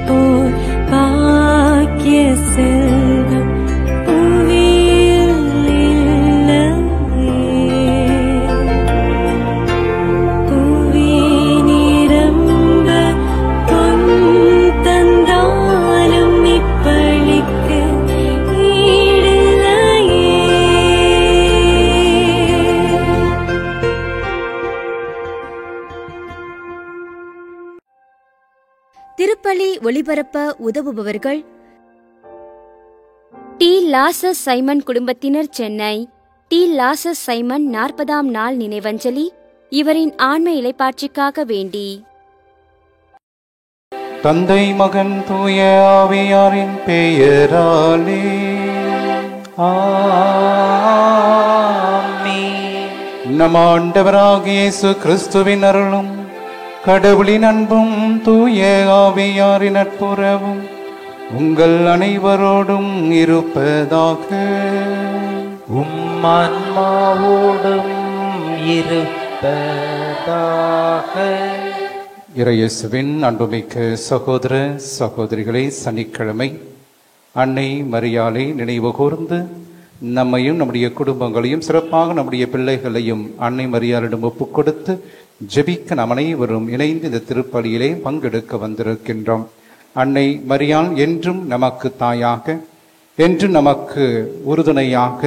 போல் பாக்கிய செல்வம் புவியில் இல்லையே. புவி நிரம்ப பொன் தந்தாலும் இப்பளிக்கு ஈடில்லையே. திருப்பலி ஒளிபரப்ப உதவுபவர்கள்: டி. லாசஸ் சைமன் குடும்பத்தினர், சென்னை. டி. லாசஸ் சைமன் 40ஆம் நாள் நினைவஞ்சலி. இவரின் ஆன்ம இளைப்பாட்சிக்காக வேண்டி. தந்தை, மகன், தூய ஆவியாரின் பெயராலே ஆமென். நம் ஆண்டவராகிய இயேசு கிறிஸ்துவின் அருளும் கடவுளின் அன்பும் தூய ஆவியாரின் நட்புறவும் உங்கள் அனைவரோடும் இருப்பதாக. ஆன்மாவோடும் இருப்பதாக. இறையேசுவின் அன்புமிக்க சகோதர சகோதரிகளே, சனிக்கிழமை அன்னை மரியாளை நினைவு கூர்ந்து நம்மையும் நம்முடைய குடும்பங்களையும் சிறப்பாக நம்முடைய பிள்ளைகளையும் அன்னை மரியாளிடம் ஒப்புக் கொடுத்து ஜெபிக்க நாம் அனைவரும் இணைந்து இந்த திருப்பலியிலே பங்கெடுக்க வந்திருக்கின்றோம். அன்னை மரியாள் என்றும் நமக்கு தாயாக, என்றும் நமக்கு உறுதுணையாக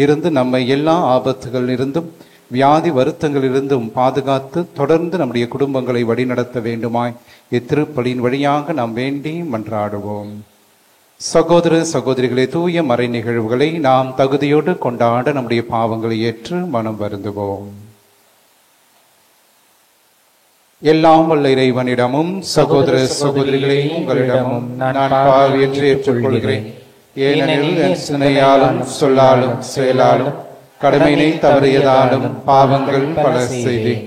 இருந்து நம்மை எல்லா ஆபத்துகளிலிருந்தும் வியாதி வருத்தங்களிலிருந்தும் பாதுகாத்து தொடர்ந்து நம்முடைய குடும்பங்களை வழிநடத்த வேண்டுமாய் இத்திருப்பலியின் வழியாக நாம் வேண்டி மன்றாடுவோம். சகோதர சகோதரிகளே, தூய மறை நிகழ்வுகளை நாம் தகுதியோடு கொண்டாட நம்முடைய பாவங்களை ஏற்று மனம் வருந்துவோம். எல்லாம் வல்ல இறைவனிடமும் சகோதர சகோதரிகளே உங்களிடமும் நான் பாவியற்று ஏற்றுக்கொள்கிறேன். ஏனெனில் என் சினையாலும் சொல்லாலும் செயலாலும் கடமையினை தவறியதாலும் பாவங்கள் பல செய்தேன்.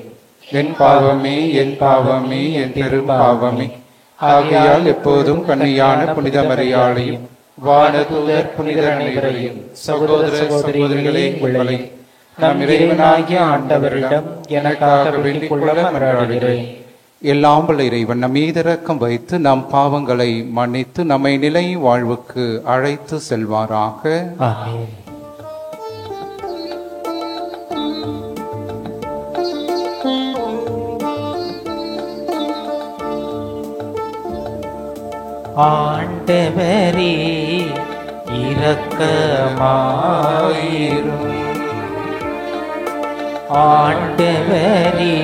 என் பாவமே என் பாவமே என் பெரும் பாவமே. ஆகையால் எப்போதும் கன்னியான புனித மரியாளையும் வானதூதர் புனிதர் அனைவரையும் சகோதர சகோதரிகளே உங்களை நம் இறைவனாகிய ஆண்டவரிடம் எனக்காக வேண்டிக் கொள்ள மன்றாடுகிறேன். எல்லாம் வல்ல இறைவன் நம் மீது இரக்கம் வைத்து நம் பாவங்களை மன்னித்து நம்மை நிலை வாழ்வுக்கு அழைத்து செல்வாராக. ஆமென். ஆண்டவரே இரக்கமாயிரும். ஆண்டவரே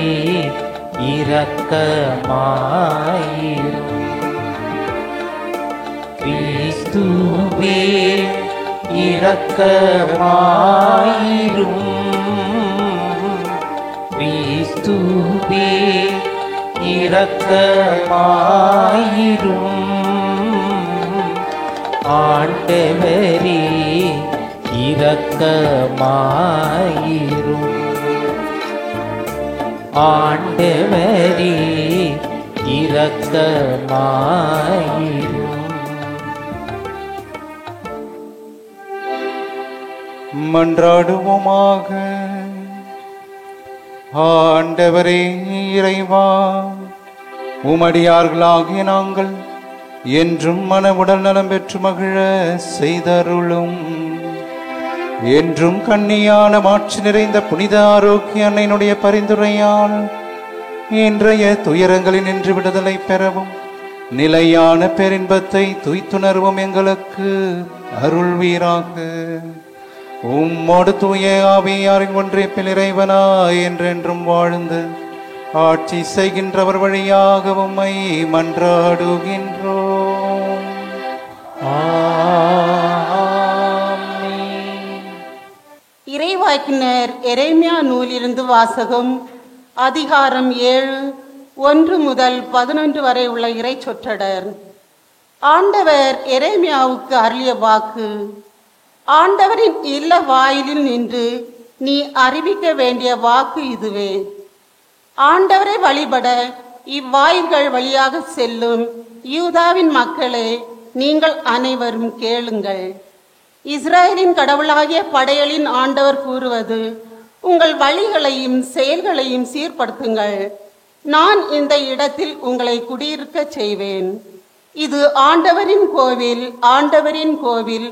இரக்கமாயிரும். கிறிஸ்துவே இரக்கமாயிரும். கிறிஸ்துவே இரக்கமாயிரும். ஆண்டவரே இரக்கமாயிரும். ஆண்டவரே இரக்கமாயிரும். மன்றாடுவோமாக. ஆண்டவரே இறைவா, உமடியார்களாகிய நாங்கள் என்றும் மனவுடல் நலம் பெற்று மகிழ செய்தருளும். என்றும் கன்னியான மாட்சி நிறைந்த புனித ஆரோக்கிய அன்னையினுடைய பரிந்துரையால் இன்றைய துயரங்களில் நின்று விடுதலை பெறவும் நிலையான பேரின்பத்தை துய்த்துணர்வும் எங்களுக்கு அருள்வீராக. உம்மோடு தூய ஆவியாரின் ஒன்றிப்பில் இறைவனாய் என்றென்றும் வாழ்ந்து ஆட்சி செய்கின்றவர் வழியாக உம்மை மன்றாடுகின்றோம். இறைவாக்கினர் எரேமியா நூலிலிருந்து வாசகம். அதிகாரம் 7, 1 முதல் 11 வரை உள்ள இறை சொற்றொடர். ஆண்டவர் எரேமியாவுக்கு அருளிய வாக்கு. ஆண்டவரின் இல்ல வாயிலில் நின்று நீ அறிவிக்க வேண்டிய வாக்கு இதுவே. ஆண்டவரை வழிபட இவ்வாயில்கள் வழியாக செல்லும் யூதாவின் மக்களே, நீங்கள் அனைவரும் கேளுங்கள். இஸ்ரேலின் கடவுளாகிய படைகளின் ஆண்டவர் கூறுவது, உங்கள் வழிகளையும் செயல்களையும் சீர்படுத்துங்கள். நான் இந்த இடத்தில் உங்களை குடியிருக்க செய்வேன். இது ஆண்டவரின் கோவில், ஆண்டவரின் கோவில்,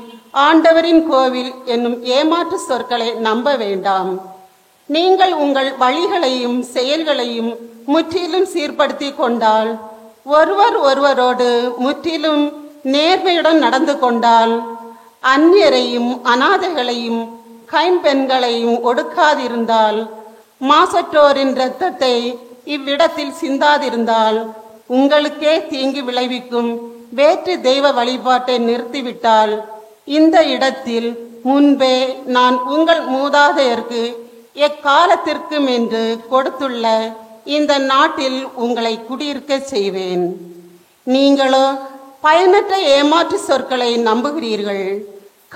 ஆண்டவரின் கோவில் என்னும் ஏமாற்று சொற்களை நம்ப வேண்டாம். நீங்கள் உங்கள் வழிகளையும் செயல்களையும் முற்றிலும் சீர்படுத்தி கொண்டால், ஒருவரோடு முற்றிலும் நேர்மையுடன் நடந்து கொண்டால், அந்நியரையும் அனாதைகளையும் கைம்பெண்களையும் ஒடுக்காதிருந்தால், மாசற்றோரின் இரத்தத்தை இவ்விடத்தில் சிந்தாதிருந்தால், உங்களுக்கே தீங்கு விளைவிக்கும் வேற்று தெய்வ வழிபாட்டை நிறுத்திவிட்டால், இந்த இடத்தில் முன்பே நான் உங்கள் மூதாதையருக்கு எக்காலத்திற்கும் என்று கொடுத்துள்ள இந்த நாட்டில் உங்களை குடியிருக்க செய்வேன். நீங்களோ பயனற்ற ஏமாற்று சொற்களை நம்புகிறீர்கள்.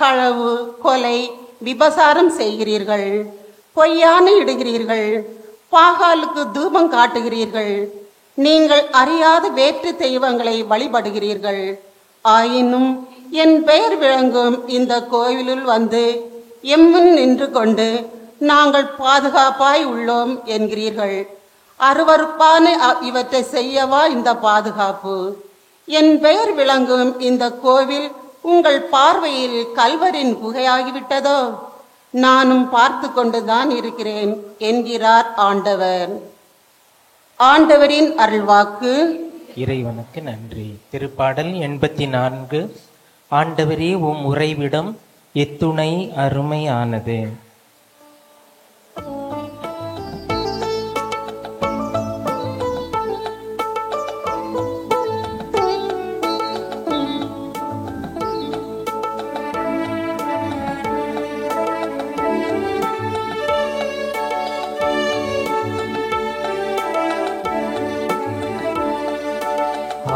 களவு, கொலை, விபசாரம் செய்கிறீர்கள். பொய்யானை இடுகிறீர்கள். பாகாலுக்கு தூபம் காட்டுகிறீர்கள். நீங்கள் அறியாத வேற்று தெய்வங்களை வழிபடுகிறீர்கள். ஆயினும் என் பெயர் விளங்கும் இந்த கோவிலில் வந்து எம்முன் நின்று கொண்டு நாங்கள் பாதுகாப்பாய் உள்ளோம் என்கிறீர்கள். அருவருப்பான இவற்றை செய்யவா இந்த பாதுகாப்பு? என் பெயர் விளங்கும் இந்த கோவில் உங்கள் பார்வையில் கல்வரின் குகையாகிவிட்டதோ? நானும் பார்த்து கொண்டுதான் இருக்கிறேன் என்கிறார் ஆண்டவர். ஆண்டவரின் அருள்வாக்கு. இறைவனுக்கு நன்றி. திருப்பாடல் 84. ஆண்டவரே, உம் உறைவிடம் எத்துணை அருமையானது.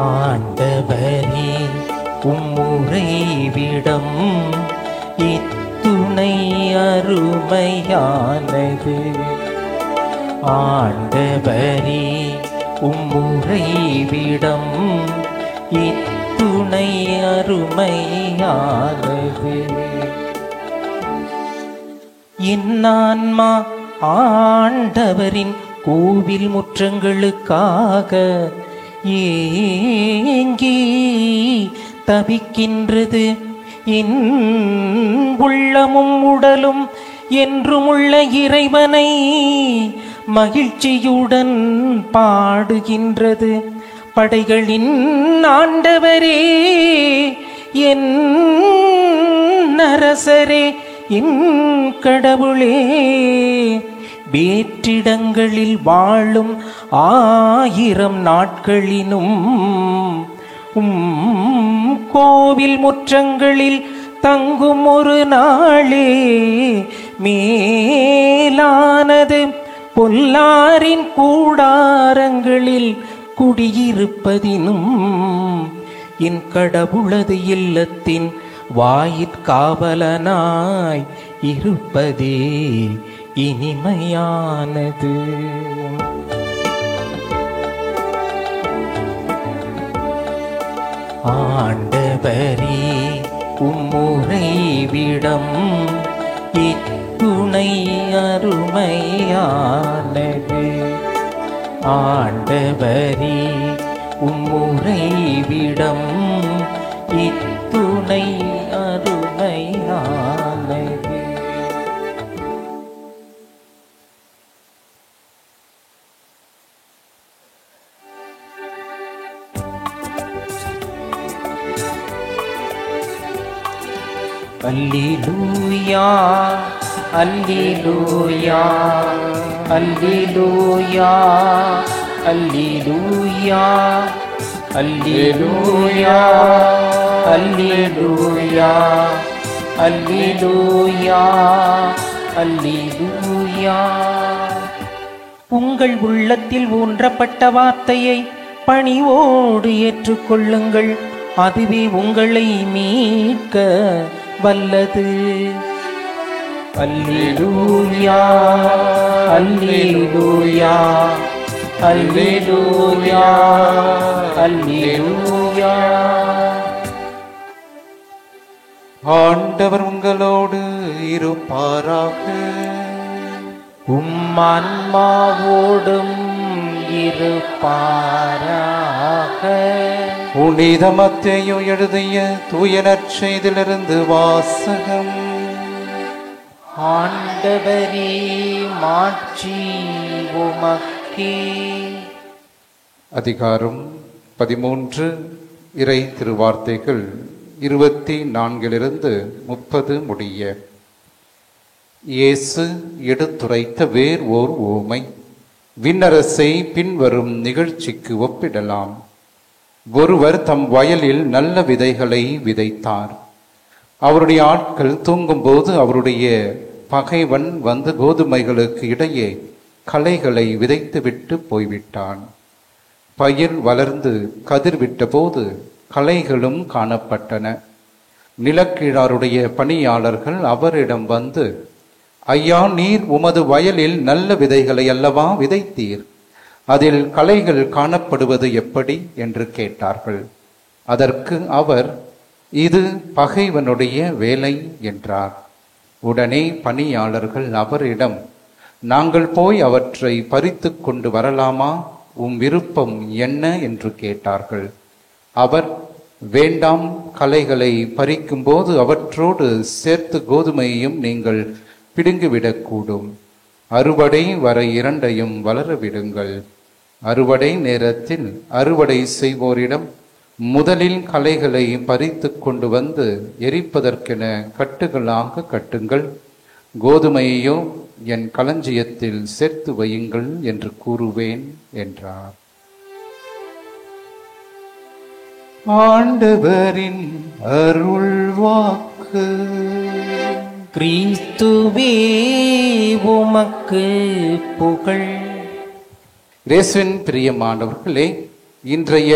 ஆண்டவரே, உம் உறைவிடம் இத்துணை அருமையானது. ஆண்டவரே, உம் உறைவிடம் இத்துணை அருமையானது. என் ஆன்மா ஆண்டவரின் கோவில் முற்றங்களுக்காக ஏங்கி தவிக்கின்றது. என் உள்ளமும் உடலும் என்றுமுள்ள இறைவனை மகிழ்ச்சியுடன் பாடுகின்றது. படைகளின் ஆண்டவரே, என் அரசரே, என் கடவுளே, வேற்றிடங்களில் வாழும் 1000 நாட்களினும் கோவில் முற்றங்களில் தங்கும் ஒரு நாளே மேலானது. பொல்லாரின் கூடாரங்களில் குடியிருப்பதினும் என் கடவுளது இல்லத்தின் வாயிற்காவலனாய் இருப்பதே இனிமையானது. ஆண்டவரே, உம் உறைவிடம் இத்துணை அருமையானது. ஆண்டவரே, உம் உறைவிடம் இத்துணை அருமையானது. அல்லேலூயா, அல்லேலூயா, அல்லேலூயா, அல்லேலூயா, அல்லேலூயா, அல்லேலூயா, அல்லேலூயா, அல்லேலூயா. உங்கள் உள்ளத்தில் ஊன்றப்பட்ட வார்த்தையை பணிவோடு ஏற்றுக்கொள்ளுங்கள். அதுவே உங்களை மீட்க வல்லது. அல்லேலூயா, அல்லேலூயா, அல்லேலூயா, அல்லேலூயா. ஆண்டவர் உங்களோடு இருப்பாராக. உம் ஆன்மாவோடும் இருப்பாராக. புனித மத்தேயு எழுதிய தூய நற்செய்தியிலிருந்து வாசகம். ஆண்டவரே, மாட்சி உமக்கே. அதிகாரம் 13. இறை திருவார்த்தைகள் 24 30 முடிய. இயேசு எடுத்துரைத்த வேறு ஓர் உவமை விண்ணரசை பின்வரும் நிகழ்ச்சிக்கு ஒப்பிடலாம். ஒருவர் தம் வயலில் நல்ல விதைகளை விதைத்தார். அவருடைய ஆட்கள் தூங்கும்போது அவருடைய பகைவன் வந்து கோதுமைகளுக்கு இடையே களைகளை விதைத்துவிட்டு போய்விட்டான். பயிர் வளர்ந்து கதிர்விட்ட போது களைகளும் காணப்பட்டன. நிலக்கீழாருடைய பணியாளர்கள் அவரிடம் வந்து, ஐயா, நீர் உமது வயலில் நல்ல விதைகளை அல்லவா விதைத்தீர், அதில் களைகள் காணப்படுவது எப்படி என்று கேட்டார்கள். அதற்கு அவர், இது பகைவனுடைய வேலை என்றார். உடனே பணியாளர்கள் அவரிடம், நாங்கள் போய் அவற்றை பறித்து கொண்டு வரலாமா, உம் விருப்பம் என்ன என்று கேட்டார்கள். அவர், வேண்டாம், களைகளை பறிக்கும்போது அவற்றோடு சேர்த்து கோதுமையையும் நீங்கள் பிடுங்கிவிடக்கூடும். அறுவடை வர இரண்டையும் வளர விடுங்கள். அறுவடை நேரத்தில் அறுவடை செய்வோரிடம், முதலில் களைகளை பறித்து கொண்டு வந்து எரிப்பதற்கென கட்டுகளாக கட்டுங்கள், கோதுமையையோ என் களஞ்சியத்தில் சேர்த்து வையுங்கள் என்று கூறுவேன் என்றார். ஆண்டவரின் அருள்வாக்கு. கிறிஸ்துவே, உமக்கு புகழ். இயேசுவின் பிரியமானவர்களே, இன்றைய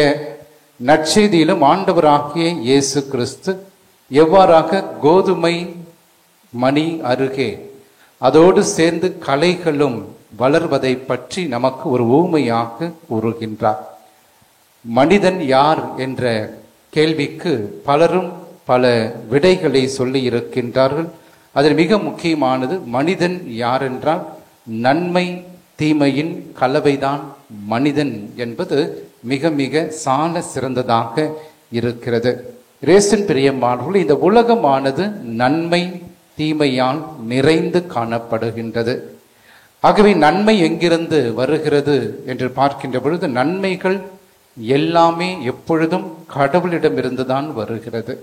நற்செய்தியிலும் ஆண்டவராகிய இயேசு கிறிஸ்து எவ்வாறாக கோதுமை மணி அருகே அதோடு சேர்ந்து களைகளும் வளர்வதை பற்றி நமக்கு ஒரு ஊமையாக கூறுகின்றார். மனிதன் யார் என்ற கேள்விக்கு பலரும் பல விடைகளை சொல்லி இருக்கின்றார்கள். அதில் மிக முக்கியமானது, மனிதன் யார் என்றால் நன்மை தீமையின் கலவைதான் மனிதன் என்பது மிக மிக சால சிறந்ததாக இருக்கிறது. இயேசுவின் பிரியமானவர்களே, இந்த உலகமானது நன்மை தீமையால் நிறைந்து காணப்படுகின்றது. ஆகவே நன்மை எங்கிருந்து வருகிறது என்று பார்க்கின்ற பொழுது, நன்மைகள் எல்லாமே எப்பொழுதும் கடவுளிடமிருந்து தான் வருகிறது.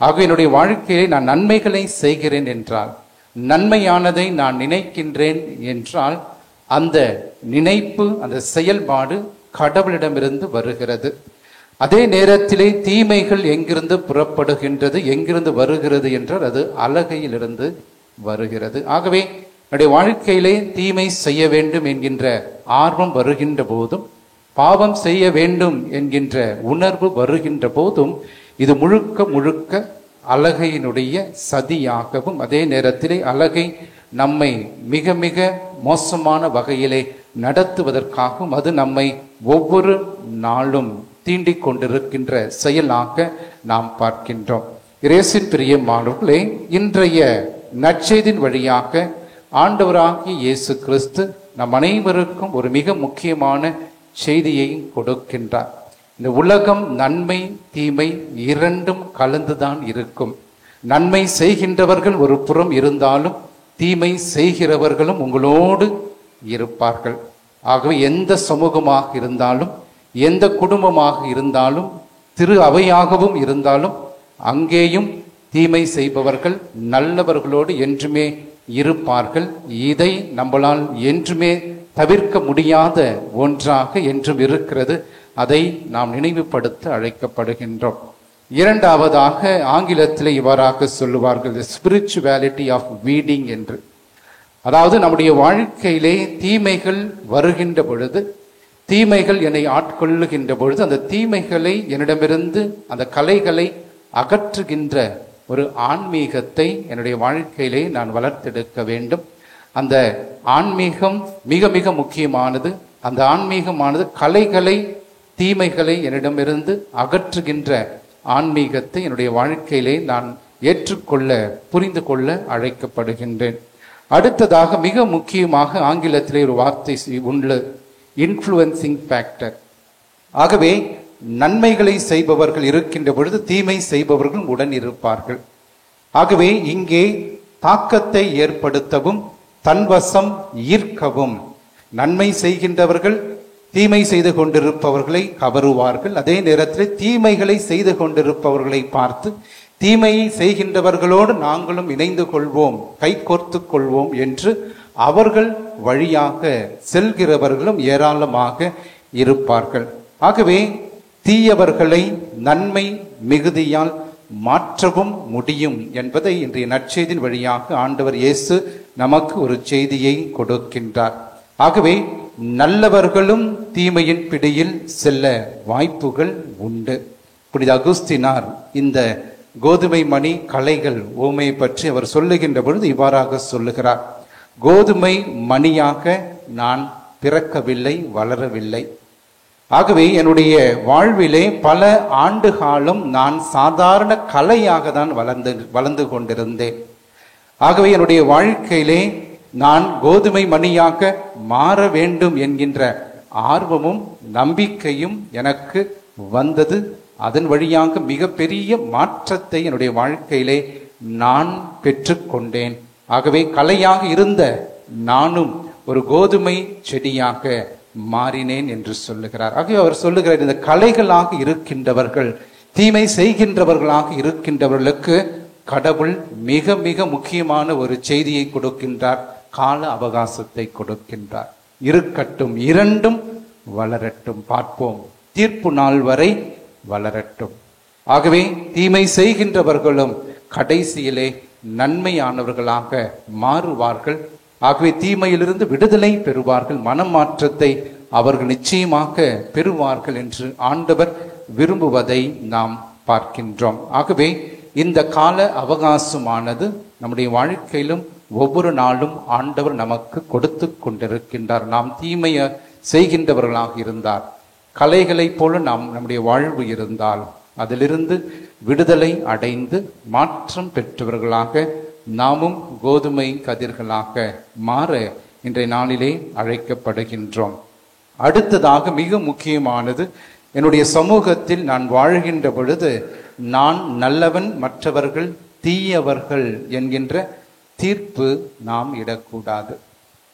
ஆகவே என்னுடைய வாழ்க்கையை நான் நன்மைகளை செய்கிறேன் என்றால், நன்மையானதை நான் நினைக்கின்றேன் என்றால், அந்த நினைப்பு, அந்த செயல்பாடு கடவுளிடமிருந்து வருகிறது. அதே நேரத்திலே தீமைகள் எங்கிருந்து புறப்படுகின்றது, எங்கிருந்து வருகிறது என்றால் அது அலகையிலிருந்து வருகிறது. ஆகவே என்னுடைய வாழ்க்கையிலே தீமை செய்ய வேண்டும் என்கின்ற ஆர்வம் வருகின்ற போதும், பாவம் செய்ய வேண்டும் என்கின்ற உணர்வு வருகின்ற போதும், இது முழுக்க முழுக்க அலகையினுடைய சதியாகவும், அதே நேரத்திலே அலகை நம்மை மிக மிக மோசமான வகையிலே நடத்துவதற்காகவும், அது நம்மை ஒவ்வொரு நாளும் தீண்டிக் கொண்டிருக்கின்ற செயலாக நாம் பார்க்கின்றோம். இயேசுவின் பிரியமானவர்களே, இன்றைய நற்செய்தியின் வழியாக ஆண்டவராகிய இயேசு கிறிஸ்து நம் அனைவருக்கும் ஒரு மிக முக்கியமான செய்தியை கொடுக்கின்றார். இந்த உலகம் நன்மை தீமை இரண்டும் கலந்துதான் இருக்கும். நன்மை செய்கின்றவர்கள் ஒரு புறம் இருந்தாலும் தீமை செய்கிறவர்களும் உங்களோடு இருப்பார்கள். ஆகவே எந்த சமூகமாக இருந்தாலும், எந்த குடும்பமாக இருந்தாலும், திரு அவையாகவும் இருந்தாலும், அங்கேயும் தீமை செய்பவர்கள் நல்லவர்களோடு என்றுமே இருப்பார்கள். இதை நம்மளால் என்றுமே தவிர்க்க முடியாத ஒன்றாக என்றும் இருக்கிறது. அதை நாம் நினைவுபடுத்த அழைக்கப்படுகின்றோம். இரண்டாவதாக ஆங்கிலத்தில் இவ்வாறாக சொல்லுவார்கள், the spirituality of weeding என்று. அதாவது நம்முடைய வாழ்க்கையிலே தீமைகள் வருகின்ற பொழுது, தீமைகள் என்னை ஆட்கொள்ளுகின்ற பொழுது, அந்த தீமைகளை என்னிடமிருந்து, அந்த கலைகளை அகற்றுகின்ற ஒரு ஆன்மீகத்தை என்னுடைய வாழ்க்கையிலே நான் வளர்த்தெடுக்க வேண்டும். அந்த ஆன்மீகம் மிக மிக முக்கியமானது. அந்த ஆன்மீகமானது கலைகளை, தீமைகளை என்னிடமிருந்து அகற்றுகின்ற ஆன்மீகத்தை என்னுடைய வாழ்க்கையிலே நான் ஏற்றுக்கொள்ள, புரிந்து கொள்ள அழைக்கப்படுகின்றேன். அடுத்ததாக மிக முக்கியமாக ஆங்கிலத்திலே ஒரு வார்த்தை உள்ள, இன்ஃப்ளூயன்சிங் ஃபேக்டர். ஆகவே நன்மைகளை செய்பவர்கள் இருக்கின்ற பொழுது தீமை செய்பவர்கள் உடன் இருப்பார்கள். ஆகவே இங்கே தாக்கத்தை ஏற்படுத்தவும் தன்வசம் ஈர்க்கவும் நன்மை செய்கின்றவர்கள் தீமை செய்து கொண்டிருப்பவர்களை கவருவார்கள். அதே நேரத்தில் தீமைகளை செய்து கொண்டிருப்பவர்களை பார்த்து தீமையை செய்கின்றவர்களோடு நாங்களும் இணைந்து கொள்வோம், கைகோர்த்து கொள்வோம் என்று அவர்கள் வழியாக செல்கிறவர்களும் ஏராளமாக இருப்பார்கள். ஆகவே தீயவர்களை நன்மை மிகுதியால் மாற்றவும் முடியும் என்பதை இன்றைய நற்செய்தியின் வழியாக ஆண்டவர் இயேசு நமக்கு ஒரு செய்தியை கொடுக்கின்றார். ஆகவே நல்லவர்களும் தீமையின் பிடியில் செல்ல வாய்ப்புகள் உண்டு. புனித அகுஸ்தினார் இந்த கோதுமை மணி களைகள் ஓமையை பற்றி அவர் சொல்லுகின்ற பொழுது இவ்வாறாக சொல்லுகிறார்: கோதுமை மணியாக நான் பிறக்கவில்லை, வளரவில்லை. ஆகவே என்னுடைய வாழ்விலே பல ஆண்டு காலம் நான் சாதாரண கலையாக தான் வளர்ந்து கொண்டிருந்தேன். ஆகவே என்னுடைய வாழ்க்கையிலே நான் கோதுமை மணியாக மாற வேண்டும் என்கின்ற ஆர்வமும் நம்பிக்கையும் எனக்கு வந்தது. அதன் வழியாக மிகப்பெரிய மாற்றத்தை என்னுடைய வாழ்க்கையிலே நான் பெற்றுக்கொண்டேன். ஆகவே கலையாக இருந்த நானும் ஒரு கோதுமை செடியாக மாறினேன் என்று சொல்லுகிறார். ஆகவே அவர் சொல்லுகிறார், இந்த கலைகளாக இருக்கின்றவர்கள், தீமை செய்கின்றவர்களாக இருக்கின்றவர்களுக்கு கடவுள் மிக மிக முக்கியமான ஒரு செய்தியை கொடுக்கின்றார், கால அவகாசத்தை கொடுக்கின்றார். இருக்கட்டும், இரண்டும் வளரட்டும், பார்ப்போம், தீர்ப்பு நாள் வரை வளரட்டும். ஆகவே தீமை செய்கின்றவர்களும் கடைசியிலே நன்மையானவர்களாக மாறுவார்கள். ஆகவே தீமையிலிருந்து விடுதலை பெறுவார்கள், மனமாற்றத்தை அவர்கள் நிச்சயமாக பெறுவார்கள் என்று ஆண்டவர் விரும்புவதை நாம் பார்க்கின்றோம். ஆகவே இந்த கால அவகாசமானது நம்முடைய வாழ்க்கையிலும் ஒவ்வொரு நாளும் ஆண்டவர் நமக்கு கொடுத்து கொண்டிருக்கின்றார். நாம் தீமையை செய்கின்றவர்களாக இருந்தார், கலைகளைப் போல நம்முடைய வாழ்வு இருந்தால் அதிலிருந்து விடுதலை அடைந்து மாற்றம் பெற்றவர்களாக நாமும் கோதுமை கதிர்களாக மாற இன்றைய நாளிலே அழைக்கப்படுகின்றோம். அடுத்ததாக மிக முக்கியமானது, என்னுடைய சமூகத்தில் நான் வாழ்கின்ற பொழுது நான் நல்லவன், மற்றவர்கள் தீயவர்கள் என்கின்ற தீர்ப்பு நாம் இடக்கூடாது.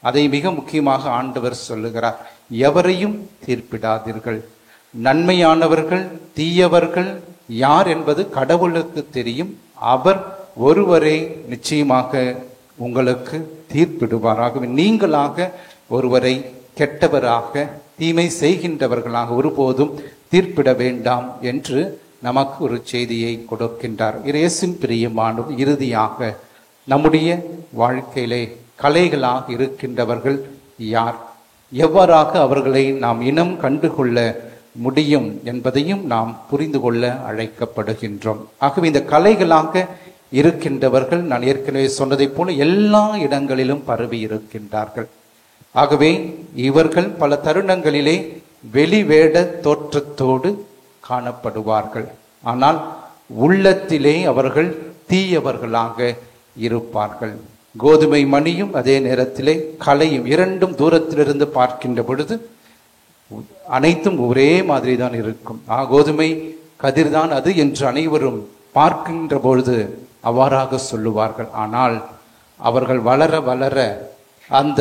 அதை மிக முக்கியமாக ஆண்டவர் சொல்லுகிறார், எவரையும் தீர்ப்பிடாதீர்கள். நன்மையானவர்கள் தீயவர்கள் யார் என்பது கடவுளுக்கு தெரியும். அவர் ஒருவரே நிச்சயமாக உங்களுக்கு தீர்ப்பிடுவாராக. நீங்களாக ஒருவரை கெட்டவராக, தீமை செய்கின்றவர்களாக ஒருபோதும் தீர்ப்பிட வேண்டாம் என்று நமக்கு ஒரு செய்தியை கொடுக்கின்றார். இயேசுவின் பிரியமானவர் இறுதியாக நம்முடைய வாழ்க்கையிலே கலைகளாக இருக்கின்றவர்கள் யார், எவ்வாறாக அவர்களை நாம் இனம் கண்டுகொள்ள முடியும் என்பதையும் நாம் புரிந்து கொள்ள அழைக்கப்படுகின்றோம். ஆகவே இந்த கலைகளாக இருக்கின்றவர்கள் நான் ஏற்கனவே சொன்னதைப் போல எல்லா இடங்களிலும் பரவி இருக்கின்றார்கள். ஆகவே இவர்கள் பல தருணங்களிலே வெளிவேட தோற்றத்தோடு காணப்படுவார்கள், ஆனால் உள்ளத்திலே அவர்கள் தீயவர்களாக இருப்பார்கள். கோதுமை மணியும் அதே நேரத்திலே கலையும் இரண்டும் தூரத்திலிருந்து பார்க்கின்ற பொழுது அனைத்தும் ஒரே மாதிரி தான் இருக்கும். கோதுமை கதிர்தான் அது என்று அனைவரும் பார்க்கின்ற பொழுது அவ்வாறாக சொல்லுவார்கள். ஆனால் அவர்கள் வளர வளர அந்த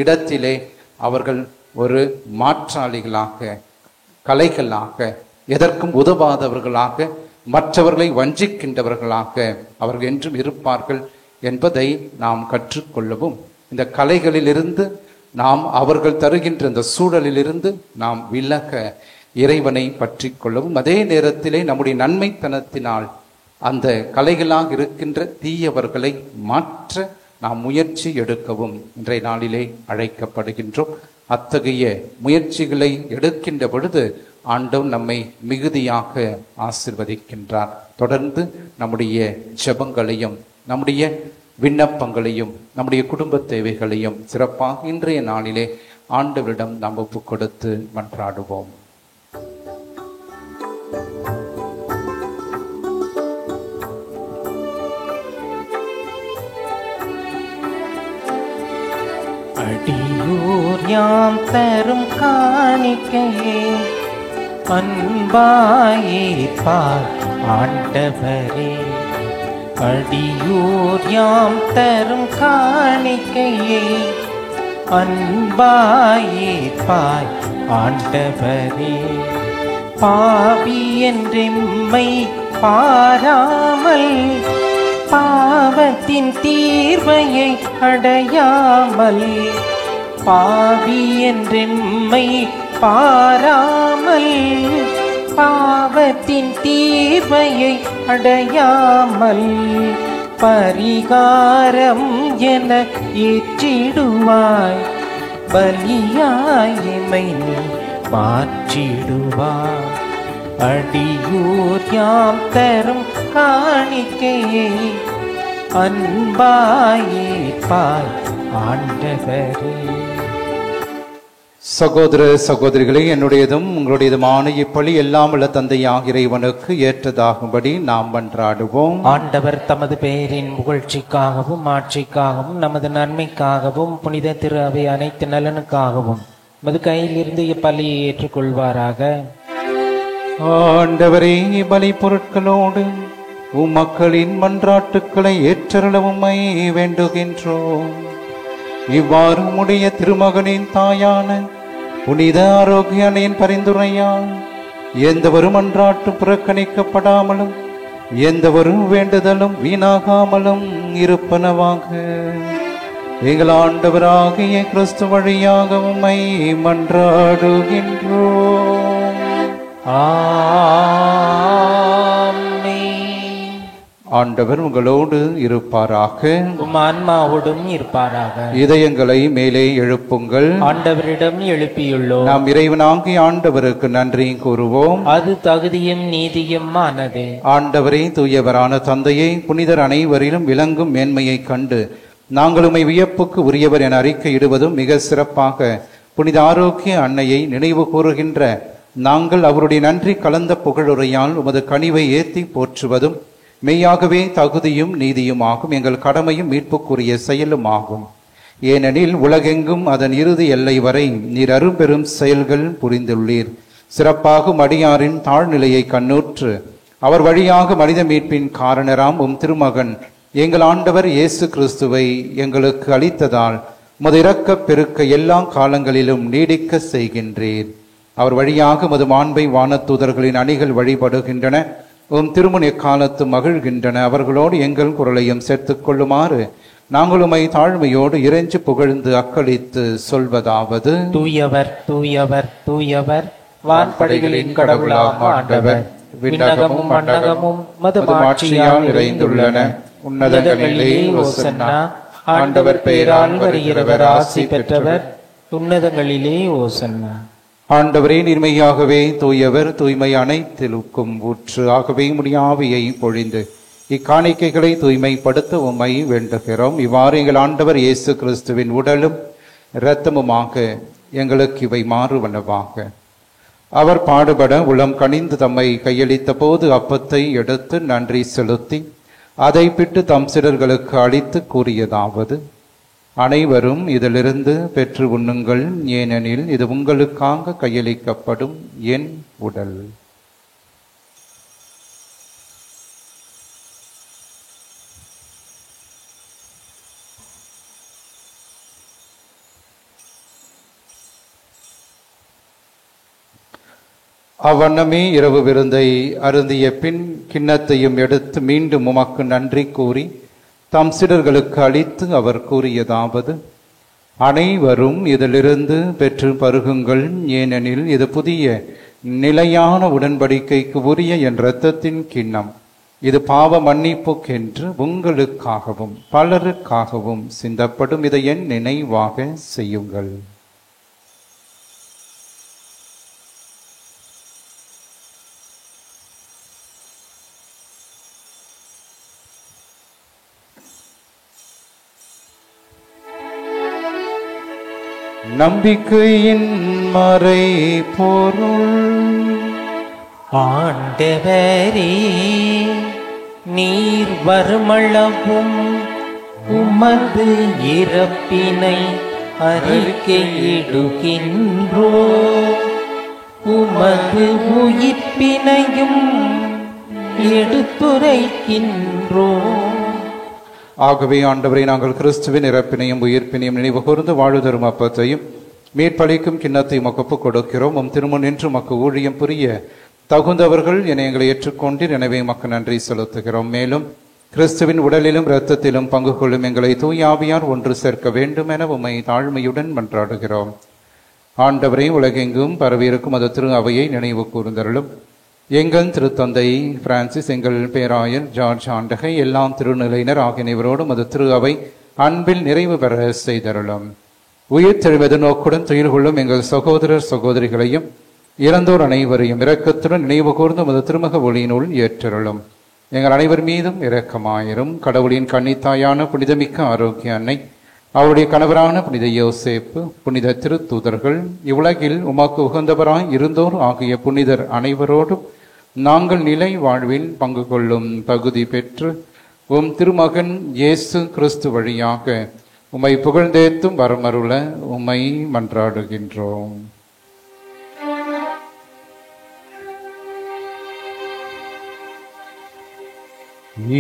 இடத்திலே அவர்கள் ஒரு மாற்றாளிகளாக, கலைகளாக, எதற்கும் உதவாதவர்களாக, மற்றவர்களை வஞ்சிக்கின்றவர்களாக அவர்கள் என்றும் இருப்பார்கள் என்பதை நாம் கற்றுக்கொள்ளவும், இந்த கலைகளிலிருந்து நாம் அவர்கள் தருகின்ற இந்த சூழலிலிருந்து நாம் விலக இறைவனை பற்றி கொள்ளவும், அதே நேரத்திலே நம்முடைய நன்மைத்தனத்தினால் அந்த கலைகளாக இருக்கின்ற தீயவர்களை மாற்ற நாம் முயற்சி எடுக்கவும் இன்றைய நாளிலே அழைக்கப்படுகின்றோம். அத்தகைய முயற்சிகளை எடுக்கின்ற பொழுது ஆண்டவர் நம்மை மிகுதியாக ஆசீர்வதிக்கின்றார். தொடர்ந்து நம்முடைய ஜெபங்களையும் நம்முடைய விண்ணப்பங்களையும் நம்முடைய குடும்ப தேவைகளையும் சிறப்பாக இன்றைய நாளிலே ஆண்டவரிடம் நாம் ஒப்புக் கொடுத்து மன்றாடுவோம். அடியோர் யாம் தரும் காணிக்கையே அன்பாயேற்பார் ஆண்டவரே. அடியோர் யாம் தரும் காணிக்கையை அன்பாயேற்பார் ஆண்டவரே. பாவி என்றெம்மை பாராமல் பாவத்தின் தீர்வையை அடையாமல், பாவி என்றெம்மை பாராமல் பாவத்தின் தீர்வையை அடையாமல், பரிகாரம் என ஏற்றிடுவாய் பலியாய் எமை மாற்றிடுவாய். அடியோர் யாம் தரும் காணிக்கையை அன்பாயேற்பாய் ஆண்டவரே. சகோதர சகோதரிகளே, என்னுடையதும் உங்களுடையதுமான இப்பலி எல்லாம் உள்ள தந்தையாக இறைவனுக்கு ஏற்றதாகும்படி நாம் மன்றாடுவோம். ஆண்டவர் தமது பெயரின் புகழ்ச்சிக்காகவும் ஆட்சிக்காகவும் நமது நன்மைக்காகவும் புனித திரு அவை அனைத்து நலனுக்காகவும் மது கையில் இருந்து இப்பலியை ஏற்றுக்கொள்வாராக. ஆண்டவரே, பலி பொருட்களோடு உம்மக்களின் மன்றாட்டுக்களை ஏற்றருளவுமை வேண்டுகின்றோம். இவ்வாறு உம்முடைய திருமகனின் தாயான புனித ஆரோக்கியனின் பரிந்துரையால் எந்தவொரு மன்றாட்டு புறக்கணிக்கப்படாமலும் எந்தவொரு வேண்டுதலும் வீணாகாமலும் இருப்பனவாக எங்கள் ஆண்டவராகிய கிறிஸ்து வழியாக உம்மை மன்றாடுகின்றோம். ஆண்டவர் உங்களோடு இருப்பாராக, உம் ஆன்மாவோடும் இருப்பாராக. இதயங்களை மேலே எழுப்புங்கள். ஆண்டவரிடம் எழுப்பியுள்ளோம். நாம் இறைவனாகிய ஆண்டவருக்கு நன்றி கூறுவோம். அது தகுதியும் நீதியும் ஆனது. ஆண்டவரே, தூயவரான தந்தையே, புனிதர் அனைவரிலும் விளங்கும் மேன்மையை கண்டு நாங்கள் உம்மை வியப்புக்கு உரியவர் என அறிக்கையிடுவதும் மிக சிறப்பாக புனித ஆரோக்கிய அன்னையை நினைவு கூறுகின்ற நாங்கள் அவருடைய நன்றி கலந்த புகழுரையால் உமது கனிவை ஏத்தி போற்றுவதும் மெய்யாகவே தகுதியும் நீதியுமாகும், எங்கள் கடமையும் மீட்புக்குரிய செயலும் ஆகும். ஏனெனில் உலகெங்கும் அதன் இறுதி எல்லை வரை நீர் அரும்பெரும் செயல்கள் புரிந்துள்ளீர். சிறப்பாகும் அடியாரின் தாழ்நிலையை கண்ணூற்று அவர் வழியாக மனித மீட்பின் காரணராம் உம் திருமகன் எங்கள் ஆண்டவர் இயேசு கிறிஸ்துவை எங்களுக்கு அளித்ததால் உமது இரக்கப் பெருக்க எல்லா காலங்களிலும் நீடிக்க செய்கின்றீர். அவர் வழியாக உமது மாண்பை வானத்தூதர்களின் அணிகள் வழிபடுகின்றன, உம் திருமுன் எக்காலத்து மகிழ்கின்றன. அவர்களோடு எங்கள் குரலையும் சேர்த்துக் கொள்ளுமாறு நாங்கள் உம்மை தாழ்மையோடு இறைஞ்சு புகழ்ந்து அக்களித்து சொல்வதாவது: தூயவர் தூயவர் தூயவர், வான்படைகளின் கடவுளாம் ஆண்டவர். விண்ணகமும் மண்ணகமும் மது மாட்சியால் நிறைந்துள்ளன. உன்னதங்களிலே ஓசன்னா. ஆண்டவர் பெயரால் வருகிறவர் ஆசி பெற்றவர். உன்னதங்களிலே ஓசன்னா. ஆண்டவரே, நீர்மையாகவே தூயவர், தூய்மை அனைத்திலுக்கும் ஊற்று. ஆகவே முடியாவியை பொழிந்து இக்காணிக்கைகளை தூய்மைப்படுத்த உம்மை வேண்டுகிறோம். இவ்வாறு எங்கள் ஆண்டவர் இயேசு கிறிஸ்துவின் உடலும் இரத்தமுமாக எங்களுக்கு இவை மாறுவனவாக. அவர் பாடுபட உளம் கனிந்து தம்மை கையளித்த போது அப்பத்தை எடுத்து நன்றி செலுத்தி அதை பிட்டு தம் சிலர்களுக்கு அளித்து கூறியதாவது: அனைவரும் இதிலிருந்து பெற்று உண்ணுங்கள், ஏனெனில் இது உங்களுக்காக கையளிக்கப்படும் என் உடல். அவ்வண்ணமே இரவு விருந்தை அருந்திய பின் கிண்ணத்தையும் எடுத்து மீண்டும் உமக்கு நன்றி கூறி தம் சிலர்களுக்கு அளித்து அவர் கூறியதாவது: அனைவரும் இதிலிருந்து பெற்று பருகுங்கள், ஏனெனில் இது புதிய நிலையான உடன்படிக்கைக்கு உரிய என் இரத்தத்தின் கிண்ணம். இது பாவ மன்னிப்புக்கென்று உங்களுக்காகவும் பலருக்காகவும் சிந்தப்படும். இதை என் நினைவாக செய்யுங்கள். நம்பிக்கையின் மறை பொருள். ஆண்டவரே, நீர் வருமளவும் உமது இறப்பினை அறிக்கையிடுகின்றோ. உமது உயிர்ப்பினையும் எடுத்துரைக்கின்றோம். ஆகவே ஆண்டவரை நாங்கள் கிறிஸ்துவின் இறப்பினையும் உயிர்ப்பினையும் நினைவு கூர்ந்து வாழ்தரும் அப்பத்தையும் மீட்பளிக்கும் கிண்ணத்தையும் ஒப்புக் கொடுக்கிறோம். திருமுன் நின்று மக்கு ஊழியம் புரிய தகுந்தவர்கள் என எங்களை ஏற்றுக்கொண்டீர். எனவே மக்கு நன்றி செலுத்துகிறோம். மேலும் கிறிஸ்துவின் உடலிலும் இரத்தத்திலும் பங்கு கொள்ளும் எங்களை தூயாவியார் ஒன்று சேர்க்க வேண்டும் என உம்மை தாழ்மையுடன் மன்றாடுகிறோம். ஆண்டவரை உலகெங்கும் பரவியிருக்கும் அது திரு அவையை நினைவு கூர்ந்தருளும். எங்கள் திருத்தந்தை பிரான்சிஸ், எங்கள் பேராயர் ஜார்ஜ் ஆண்டகை, எல்லாம் திருநிலையினர் ஆகியவரோடும் அது திரு அவை அன்பில் நிறைவு பெற செய்தருளும். உயிர் தெழுவது நோக்குடன் துயில் கொள்ளும் எங்கள் சகோதரர் சகோதரிகளையும் இறந்தோர் அனைவரையும் இரக்கத்துடன் நினைவு கூர்ந்து அது திருமுக ஒளியினுள் ஏற்றருளும். எங்கள் அனைவர் மீதும் இரக்கமாயிரும். கடவுளின் கன்னித்தாயான புனிதமிக்க ஆரோக்கிய அன்னை, அவருடைய கணவரான புனித யோசேப்பு, புனித திருத்தூதர்கள், இவ்வுலகில் உமக்கு உகந்தவராய் இருந்தோர் ஆகிய புனிதர் அனைவரோடும் நாங்கள் நிலை வாழ்வில் பங்கு கொள்ளும் தகுதி பெற்று உம் திருமகன் இயேசு கிறிஸ்து வழியாக உம்மை புகழ்ந்தேத்தும் வரமருள உம்மை மன்றாடுகின்றோம்.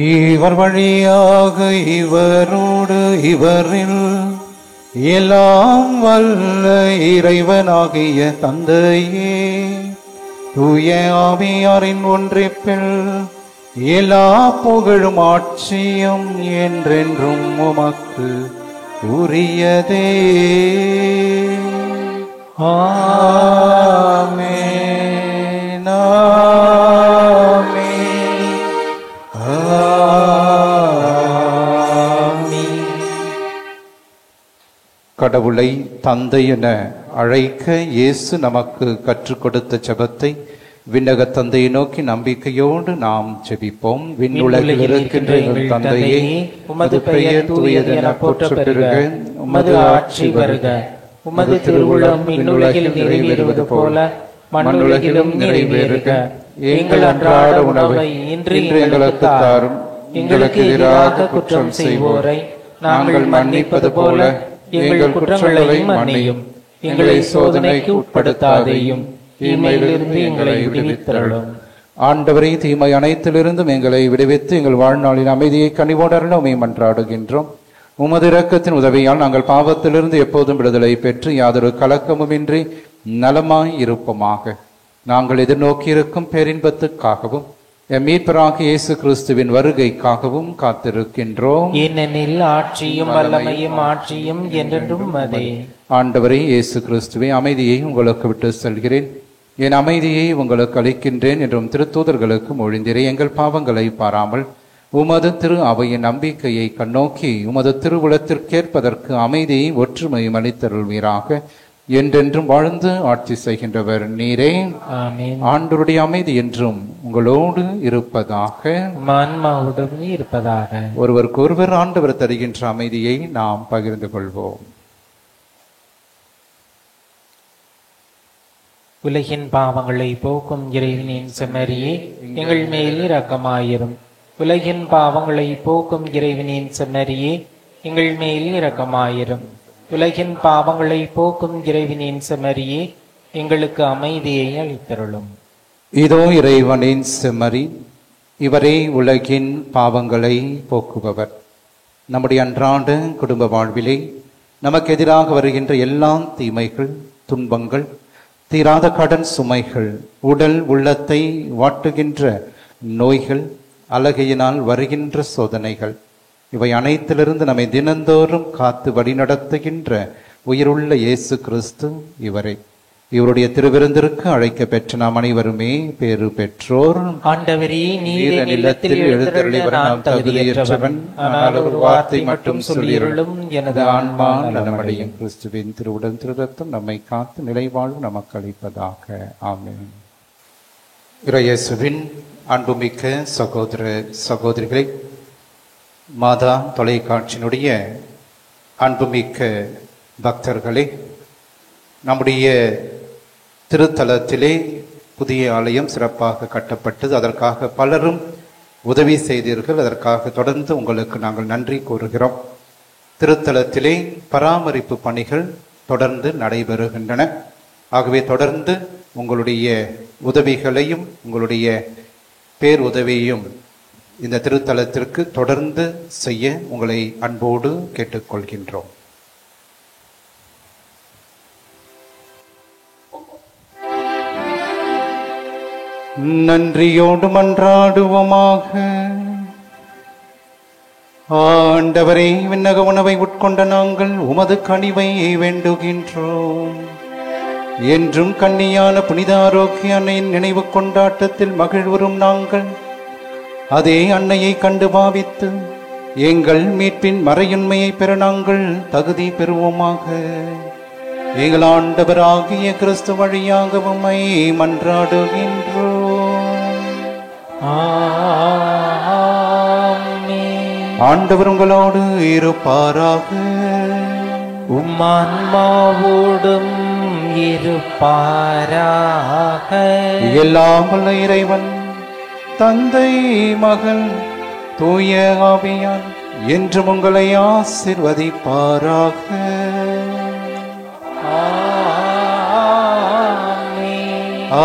இவர் வழியாக இவரோடு இவரில் எல்லாம் வல்ல இறைவனாகிய தந்தையே, தூய ஆவியாரின் ஒன்றிப்பில் எல்லா புகழும் ஆட்சியும் என்றென்றும் உமக்கு உரியதே. ஆமென், ஆமென், ஆமென். கடவுளை தந்தை என அழைக்க இயேசு நமக்கு கற்றுக் கொடுத்த ஜெபத்தை விண்ணக தந்தையை நோக்கி நம்பிக்கையோடு நாம் ஜெபிப்போம். விண்ணுலகில் இருக்கின்ற எங்கள் தந்தையே, உமது பெயர் தூயது என போற்றப் பெறுக. உமது ஆட்சி வருக. உமது திருவுளம் விண்ணுலகில் நிறைவேறுவது போல மண்ணுலகிலும் நிறைவேறுக. எங்கள் அன்றாட உணவை இன்று எங்களுக்கு தாரும். எங்களுக்கு எதிராக குற்றம் செய்வோரை நாங்கள் மன்னிப்பது போல எங்கள் குற்றங்களை மன்னியும். எங்களை சோதனைக்கு உட்படுத்தாதேயும், தீமையிலிருந்து எங்களை விடுவித்தருளும். ஆண்டவரை தீமை அனைத்திலிருந்தும் எங்களை விடுவித்து எங்கள் வாழ்நாளின் அமைதியை கனிவோடருள உம்மை மன்றாடுகின்றோம். உமது இரக்கத்தின் உதவியால் நாங்கள் பாவத்திலிருந்து எப்போதும் விடுதலை பெற்று யாதொரு கலக்கமுமின்றி நலமாய் இருப்போமாக. நாங்கள் எதிர்நோக்கியிருக்கும் பேரின்பத்துக்காகவும் எம் மீட்பராகிய இயேசு கிறிஸ்துவின் வருகைக்காகவும் காத்திருக்கின்றோம். ஏனெனில் ஆட்சியும் வல்லமையும் ஆட்சியும் என்றென்றும் அதே. ஆண்டவரே இயேசு கிறிஸ்துவே, அமைதியை உங்களுக்கு விட்டு செல்கிறேன், என் அமைதியை உங்களுக்கு அளிக்கின்றேன் என்றும் திருத்தூதர்களுக்கு மொழிந்தீரே. எங்கள் பாவங்களை பாராமல் உமது திரு அவையின் நம்பிக்கையை கண்ணோக்கி உமது திருவுளத்திற்கேற்பதற்கு அமைதியை ஒற்றுமையும் அளித்தருள்வீராக. என்றென்றும் வாழ்ந்து ஆட்சி செய்கின்றவர் நீரே. ஆமென். ஆண்டவருடைய அமைதி என்றும் உங்களோடு இருப்பதாக, ஆன்மாவுடன் இருப்பதாக. ஒருவருக்கொருவர் ஆண்டவர் தருகின்ற அமைதியை நாம் பகிர்ந்து கொள்வோம். உலகின் பாவங்களை போக்கும் இறைவனின் செம்மறியே, எங்கள் மேல் இரக்கமாயிரும். உலகின் பாவங்களை போக்கும் இறைவனின் செம்மறியே, எங்கள் மேல் இரக்கமாயிரும். உலகின் பாவங்களை போக்கும் இறைவனின் செம்மறியே, எங்களுக்கு அமைதியை அளித்தருளும். இதோ இறைவனின் செம்மறி, இவரே உலகின் பாவங்களை போக்குபவர். நம்முடைய அன்றாட குடும்ப வாழ்விலே நமக்கு எதிராக வருகின்ற எல்லா தீமைகள், துன்பங்கள், தீராத கடன் சுமைகள், உடல் உள்ளத்தை வாட்டுகின்ற நோய்கள், அலகையினால் வருகின்ற சோதனைகள், இவை அனைத்திலிருந்து நம்மை தினந்தோறும் காத்து வழிநடத்துகின்ற உயிருள்ள இயேசு கிறிஸ்து இவரே. இவருடைய திருவிருந்திற்கு அழைக்க பெற்ற நாம் அனைவருமே பேறு பெற்றோர். ஆண்டவரே, நீர் இல்லத்தில் எழுந்தருளிவர், நான் தகுதியற்றவன். ஆனால் ஒரு வார்த்தை மட்டும் சொல்லியருளும், எனது ஆன்மா நலமடையும். கிறிஸ்துவின் திருவுடன் திருரத்தம் நம்மை காத்து நிலைவாழ்வு நமக்கு அளிப்பதாக. ஆமென். இறையேசுவின் அன்புமிக்க சகோதர சகோதரிகளை, மாதா தொலைக்காட்சியினுடைய அன்புமிக்க பக்தர்களே, நம்முடைய திருத்தலத்திலே புதிய ஆலயம் சிறப்பாக கட்டப்பட்டது. அதற்காக பலரும் உதவி செய்தீர்கள். அதற்காக தொடர்ந்து உங்களுக்கு நாங்கள் நன்றி கூறுகிறோம். திருத்தலத்திலே பராமரிப்பு பணிகள் தொடர்ந்து நடைபெறுகின்றன. ஆகவே தொடர்ந்து உங்களுடைய உதவிகளையும் உங்களுடைய பேருதவியையும் இந்த திருத்தலத்திற்கு தொடர்ந்து செய்ய உங்களை அன்போடு கேட்டுக்கொள்கின்றோம். நன்றியோடு மன்றாடுவோமாக. ஆண்டவரே, விண்ணக உணவை உட்கொண்ட நாங்கள் உமது கனிவை வேண்டுகின்றோம். என்றும் கன்னியான புனித ஆரோக்கிய அன்னையின் நினைவு கொண்டாட்டத்தில் மகிழ்வுறும் நாங்கள் அதே அன்னையை கண்டு பாவித்து எங்கள் மீட்பின் மறையுண்மையை பெற நாங்கள் தகுதி பெறுவோமாக. எங்கள் ஆண்டவராகிய கிறிஸ்து வழியாக உம்மை மன்றாடுகின்றோம். ஆண்டவர் உங்களோடு இருப்பாராக. உம்மான்மாவோடும் இருப்பாராக. எல்லாம் வல்ல இறைவன் தந்தை, மகன், தூய ஆவியார் என்றும் உங்களை ஆசீர்வதிப்பாராக.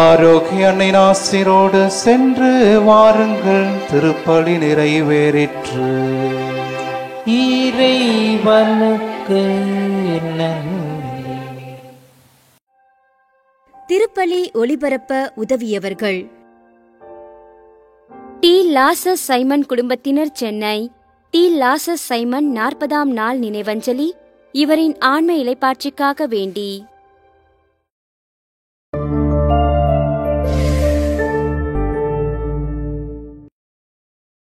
ஆரோக்கிய அன்னையின் ஆசீரோடு சென்று வாருங்கள். திருப்பலி நிறைவேறிற்று. இறைவனுக்கு நன்றி. திருப்பலி ஒளிபரப்ப உதவியவர்கள்: டி. லாசஸ் சைமன் குடும்பத்தினர், சென்னை. டி. லாசஸ் சைமன் 40ஆம் நாள் நினைவஞ்சலி இவரின் ஆன்ம இளைப்பாட்சிக்காக வேண்டி